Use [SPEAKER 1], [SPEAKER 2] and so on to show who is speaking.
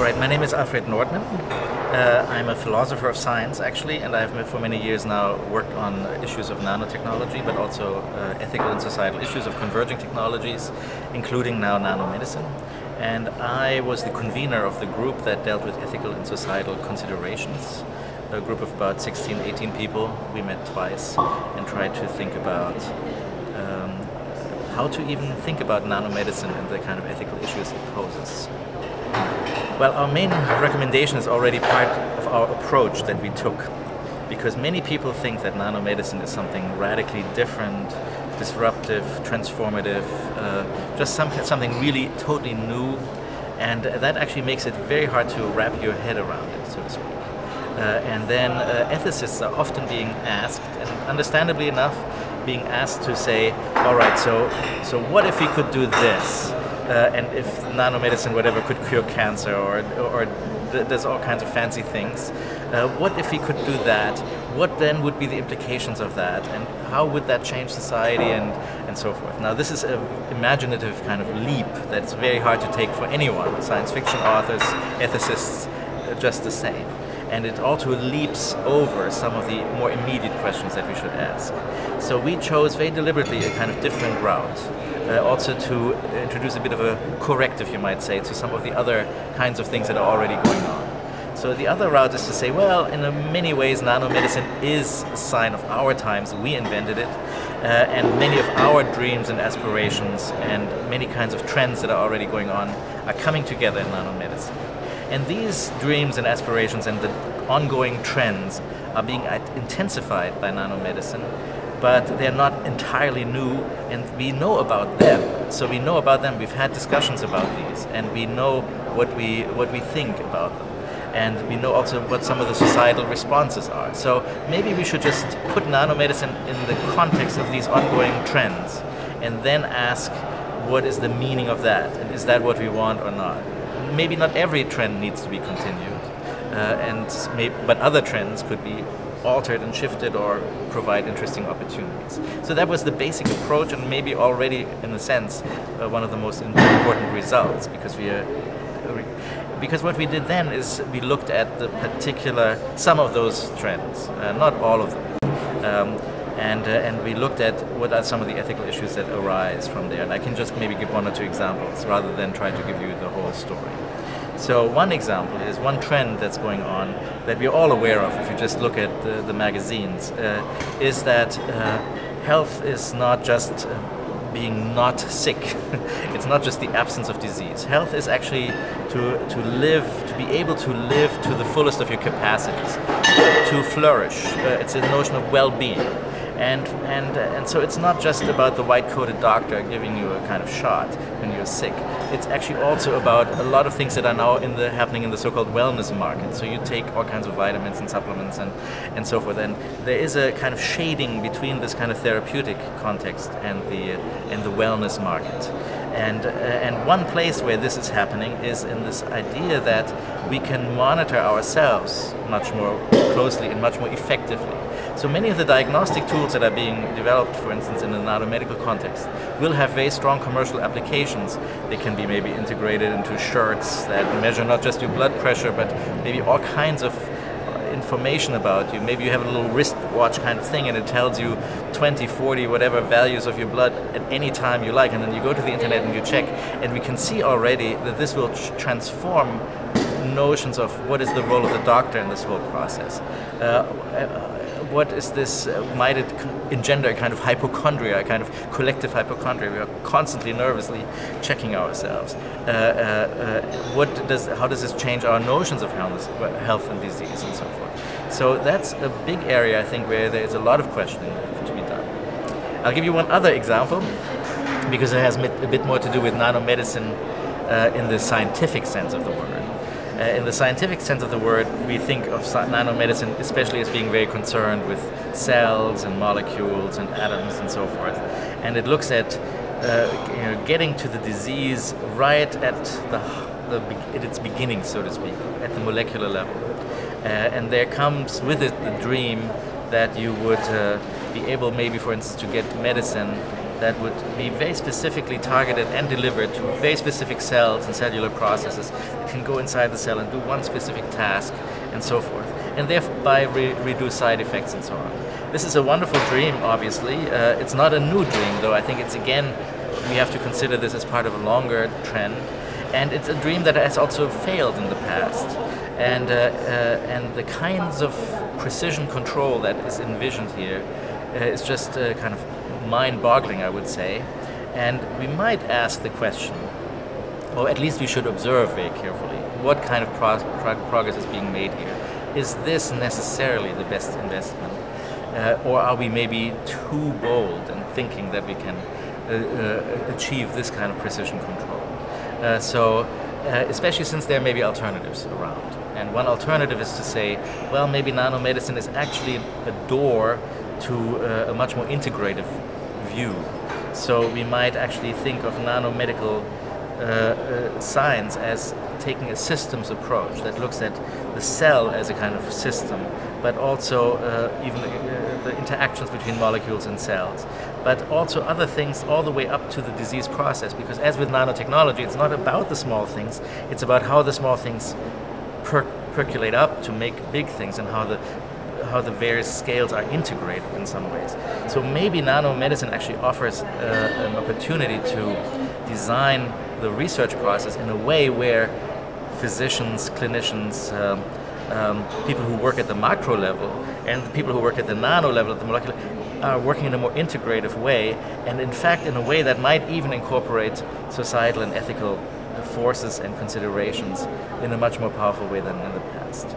[SPEAKER 1] right, my name is Alfred Nordman. I'm a philosopher of science, actually, and I've for many years now worked on issues of nanotechnology, but also ethical and societal issues of converging technologies, including now nanomedicine. And I was the convener of the group that dealt with ethical and societal considerations. A group of about 16, 18 people. We met twice and tried to think about how to even think about nanomedicine and the kind of ethical issues it poses. Well, our main recommendation is already part of our approach that we took, because many people think that nanomedicine is something radically different, disruptive, transformative, just something really totally new, and that actually makes it very hard to wrap your head around it, so to speak. And then ethicists are often being asked, and understandably enough, being asked to say, all right, so what if we could do this? And if nanomedicine, whatever, could cure cancer, or there's all kinds of fancy things. What if we could do that? What then would be the implications of that? And how would that change society and so forth? Now, this is an imaginative kind of leap that's very hard to take for anyone, science fiction authors, ethicists, just the same. And it also leaps over some of the more immediate questions that we should ask. So we chose very deliberately a kind of different route, also to introduce a bit of a corrective, you might say, to some of the other kinds of things that are already going on. So the other route is to say, well, in many ways, nanomedicine is a sign of our times. We invented it, and many of our dreams and aspirations and many kinds of trends that are already going on are coming together in nanomedicine. And these dreams and aspirations and the ongoing trends are being intensified by nanomedicine, but they're not entirely new, and we know about them. So we know about them, we've had discussions about these, and we know what we think about them. And we know also what some of the societal responses are. So maybe we should just put nanomedicine in the context of these ongoing trends, and then ask, what is the meaning of that? And is that what we want or not? Maybe not every trend needs to be continued, but other trends could be altered and shifted or provide interesting opportunities. So that was the basic approach, and maybe already, in a sense, one of the most important results, because what we did then is we looked at some of those trends, not all of them. And we looked at what are some of the ethical issues that arise from there. And I can just maybe give one or two examples rather than try to give you the whole story. So one example is one trend that's going on that we're all aware of if you just look at the magazines, is that health is not just being not sick. It's not just the absence of disease. Health is actually to be able to live to the fullest of your capacities, to flourish. It's a notion of well-being. And so it's not just about the white-coated doctor giving you a kind of shot when you're sick. It's actually also about a lot of things that are now happening in the so-called wellness market. So you take all kinds of vitamins and supplements and so forth. And there is a kind of shading between this kind of therapeutic context and the wellness market. And one place where this is happening is in this idea that we can monitor ourselves much more closely and much more effectively. So many of the diagnostic tools that are being developed, for instance, in the nanomedical context, will have very strong commercial applications. They can be maybe integrated into shirts that measure not just your blood pressure, but maybe all kinds of information about you. Maybe you have a little wristwatch kind of thing, and it tells you 20, 40, whatever values of your blood at any time you like, and then you go to the internet and you check, and we can see already that this will transform notions of what is the role of the doctor in this whole process. What is this? Might it engender a kind of hypochondria, a kind of collective hypochondria? We are constantly nervously checking ourselves. How does this change our notions of health and disease and so forth? So that's a big area, I think, where there is a lot of questioning to be done. I'll give you one other example, because it has a bit more to do with nanomedicine in the scientific sense of the word. In the scientific sense of the word, we think of nanomedicine especially as being very concerned with cells and molecules and atoms and so forth. And it looks at getting to the disease right at its beginning, so to speak, at the molecular level. And there comes with it the dream that you would be able, maybe, for instance, to get medicine that would be very specifically targeted and delivered to very specific cells and cellular processes that can go inside the cell and do one specific task and so forth, and thereby reduce side effects and so on. This is a wonderful dream, obviously. It's not a new dream, though. I think it's, again, we have to consider this as part of a longer trend, and it's a dream that has also failed in the past. And the kinds of precision control that is envisioned here is just kind of mind-boggling, I would say. And we might ask the question, or at least we should observe very carefully, what kind of progress is being made here? Is this necessarily the best investment? Or are we maybe too bold in thinking that we can achieve this kind of precision control? Especially since there may be alternatives around. And one alternative is to say, well, maybe nanomedicine is actually a door to a much more integrative view. So we might actually think of nanomedical science as taking a systems approach that looks at the cell as a kind of system, but also even the interactions between molecules and cells, but also other things all the way up to the disease process, because as with nanotechnology, it's not about the small things, it's about how the small things percolate up to make big things, and how the various scales are integrated in some ways. So maybe nanomedicine actually offers an opportunity to design the research process in a way where physicians, clinicians, people who work at the macro level and the people who work at the nano level, at the molecular, are working in a more integrative way, and in fact in a way that might even incorporate societal and ethical forces and considerations in a much more powerful way than in the past.